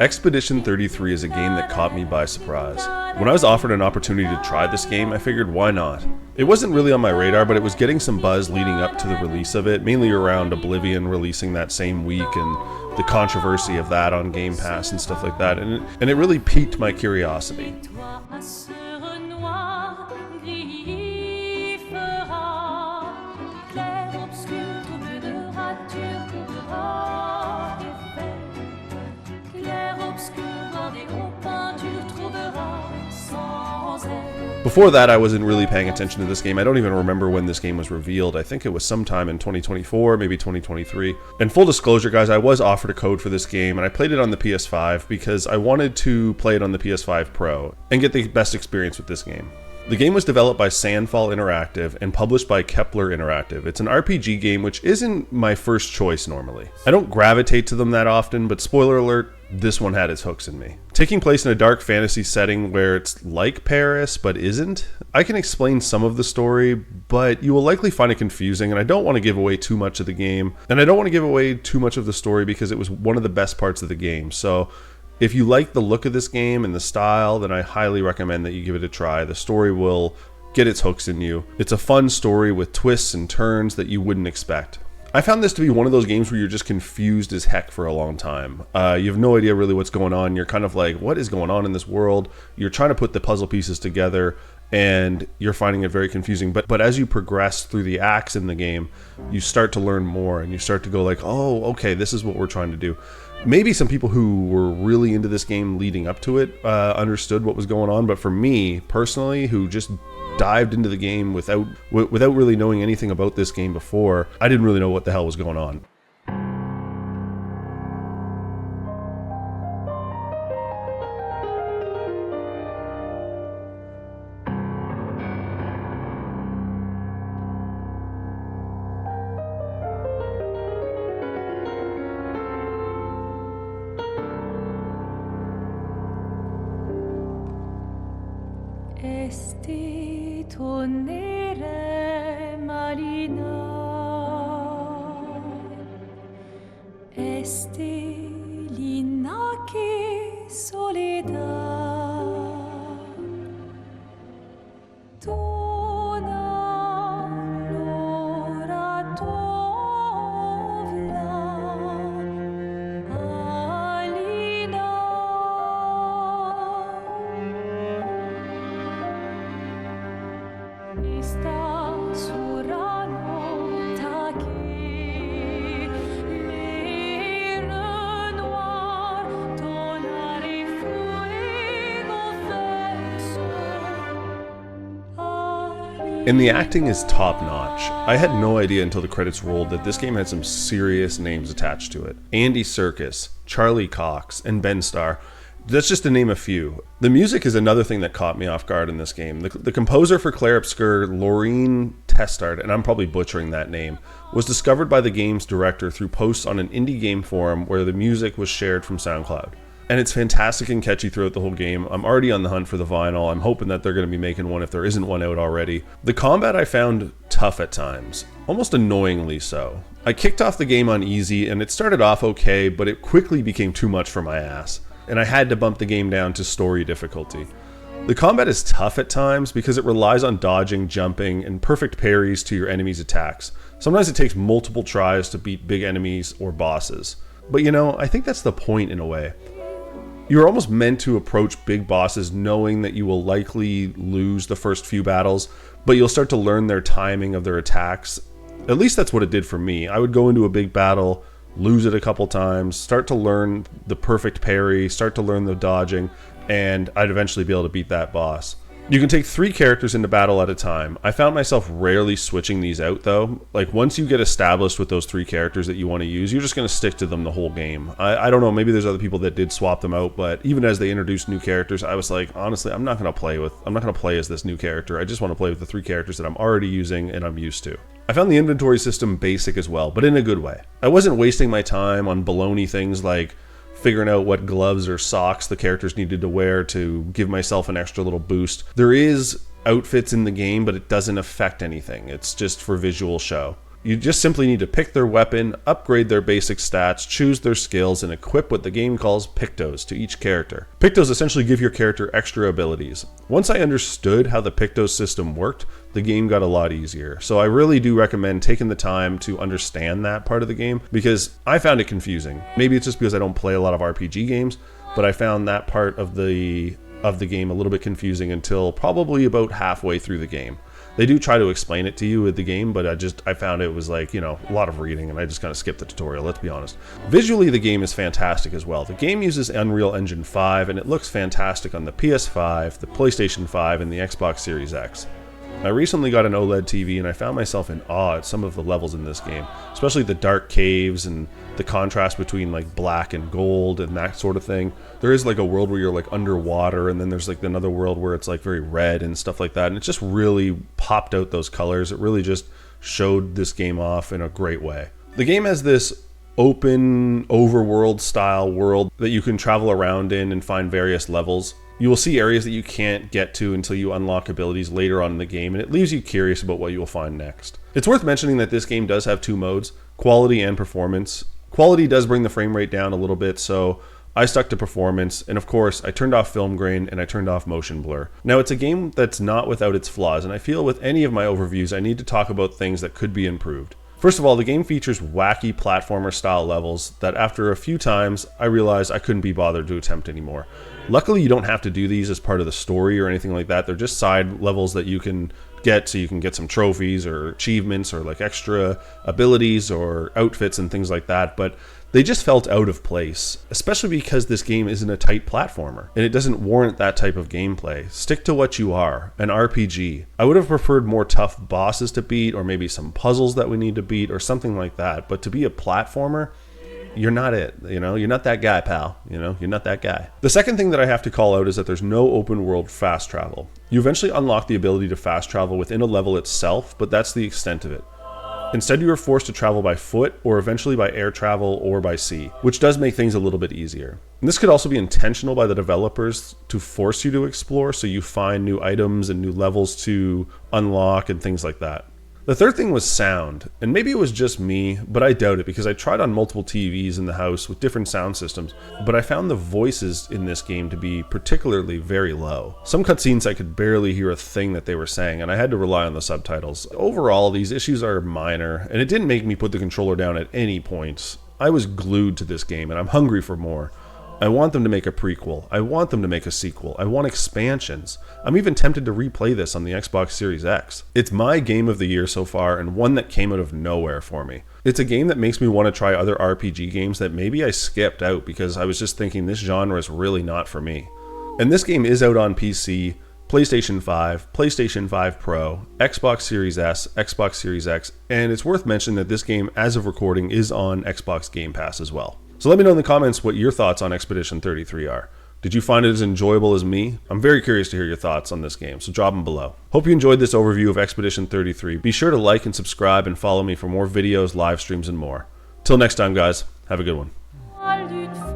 Expedition 33 is a game that caught me by surprise. When I was offered an opportunity to try this game, I figured why not? It wasn't really on my radar, but it was getting some buzz leading up to the release of it, mainly around Oblivion releasing that same week and the controversy of that on Game Pass and stuff like that, and it really piqued my curiosity. Before that, I wasn't really paying attention to this game. I don't even remember when this game was revealed. I think it was sometime in 2024, maybe 2023. And full disclosure, guys, I was offered a code for this game, and I played it on the PS5 because I wanted to play it on the PS5 Pro and get the best experience with this game. The game was developed by Sandfall Interactive and published by Kepler Interactive. It's an RPG game, which isn't my first choice normally. I don't gravitate to them that often, but spoiler alert, this one had its hooks in me. Taking place in a dark fantasy setting where it's like Paris, but isn't. I can explain some of the story, but you will likely find it confusing, and I don't want to give away too much of the game. And I don't want to give away too much of the story because it was one of the best parts of the game. So if you like the look of this game and the style, then I highly recommend that you give it a try. The story will get its hooks in you. It's a fun story with twists and turns that you wouldn't expect. I found this to be one of those games where you're just confused as heck for a long time. You have no idea really what's going on. You're kind of like, what is going on in this world? You're trying to put the puzzle pieces together, and you're finding it very confusing. But as you progress through the acts in the game, you start to learn more, and you start to go like, oh, okay, this is what we're trying to do. Maybe some people who were really into this game leading up to it understood what was going on, but for me personally, who just dived into the game without really knowing anything about this game before, I didn't really know what the hell was going on. And the acting is top notch. I had no idea until the credits rolled that this game had some serious names attached to it. Andy Serkis, Charlie Cox, and Ben Starr. That's just to name a few. The music is another thing that caught me off guard in this game. The composer for Clair Obscur, Laureen Testard, and I'm probably butchering that name, was discovered by the game's director through posts on an indie game forum where the music was shared from SoundCloud. And it's fantastic and catchy throughout the whole game. I'm already on the hunt for the vinyl. I'm hoping that they're going to be making one if there isn't one out already. The combat I found tough at times, almost annoyingly so. I kicked off the game on easy and it started off okay, but it quickly became too much for my ass, and I had to bump the game down to story difficulty. The combat is tough at times because it relies on dodging, jumping, and perfect parries to your enemies' attacks. Sometimes it takes multiple tries to beat big enemies or bosses. But you know, I think that's the point in a way. You're almost meant to approach big bosses knowing that you will likely lose the first few battles, but you'll start to learn their timing of their attacks. At least that's what it did for me. I would go into a big battle, lose it a couple times, start to learn the perfect parry, start to learn the dodging, and I'd eventually be able to beat that boss. You can take 3 characters into battle at a time. I found myself rarely switching these out though. Like once you get established with those 3 characters that you want to use, you're just going to stick to them the whole game. I don't know, maybe there's other people that did swap them out, but even as they introduced new characters, I was like, honestly, I'm not going to play as this new character. I just want to play with the 3 characters that I'm already using and I'm used to. I found the inventory system basic as well, but in a good way. I wasn't wasting my time on baloney things like figuring out what gloves or socks the characters needed to wear to give myself an extra little boost. There is outfits in the game, but it doesn't affect anything. It's just for visual show. You just simply need to pick their weapon, upgrade their basic stats, choose their skills, and equip what the game calls pictos to each character. Pictos essentially give your character extra abilities. Once I understood how the pictos system worked, the game got a lot easier. So I really do recommend taking the time to understand that part of the game, because I found it confusing. Maybe it's just because I don't play a lot of RPG games, but I found that part of the game a little bit confusing until probably about halfway through the game. They do try to explain it to you with the game, but I found it was like, a lot of reading, and I just kind of skipped the tutorial, let's be honest. Visually, the game is fantastic as well. The game uses Unreal Engine 5, and it looks fantastic on the PS5, the PlayStation 5, and the Xbox Series X. I recently got an OLED TV, and I found myself in awe at some of the levels in this game, especially the dark caves and the contrast between like black and gold and that sort of thing. There is like a world where you're like underwater, and then there's like another world where it's like very red and stuff like that, and it just really popped out those colors. It really just showed this game off in a great way. The game has this open overworld style world that you can travel around in and find various levels. You will see areas that you can't get to until you unlock abilities later on in the game, and it leaves you curious about what you will find next. It's worth mentioning that this game does have two modes, quality and performance. Quality does bring the frame rate down a little bit, so I stuck to performance, and of course I turned off film grain and I turned off motion blur. Now, it's a game that's not without its flaws, and I feel with any of my overviews I need to talk about things that could be improved. First of all, the game features wacky platformer style levels that after a few times I realized I couldn't be bothered to attempt anymore. Luckily, you don't have to do these as part of the story or anything like that. They're just side levels that you can get, so you can get some trophies or achievements or like extra abilities or outfits and things like that, but they just felt out of place, especially because this game isn't a tight platformer and it doesn't warrant that type of gameplay. Stick to what you are, an RPG. I would have preferred more tough bosses to beat, or maybe some puzzles that we need to beat or something like that, but to be a platformer, you're not it, you're not that guy, pal, you're not that guy. The second thing that I have to call out is that there's no open world fast travel. You eventually unlock the ability to fast travel within a level itself, but that's the extent of it. Instead, you are forced to travel by foot, or eventually by air travel or by sea, which does make things a little bit easier. And this could also be intentional by the developers to force you to explore, so you find new items and new levels to unlock and things like that. The third thing was sound, and maybe it was just me, but I doubt it because I tried on multiple TVs in the house with different sound systems, but I found the voices in this game to be particularly very low. Some cutscenes I could barely hear a thing that they were saying, and I had to rely on the subtitles. Overall, these issues are minor, and it didn't make me put the controller down at any point. I was glued to this game, and I'm hungry for more. I want them to make a prequel. I want them to make a sequel. I want expansions. I'm even tempted to replay this on the Xbox Series X. It's my game of the year so far, and one that came out of nowhere for me. It's a game that makes me want to try other RPG games that maybe I skipped out because I was just thinking this genre is really not for me. And this game is out on PC, PlayStation 5, PlayStation 5 Pro, Xbox Series S, Xbox Series X, and it's worth mentioning that this game, as of recording, is on Xbox Game Pass as well. So let me know in the comments what your thoughts on Expedition 33 are. Did you find it as enjoyable as me? I'm very curious to hear your thoughts on this game, so drop them below. Hope you enjoyed this overview of Expedition 33. Be sure to like and subscribe and follow me for more videos, live streams, and more. Till next time, guys, have a good one.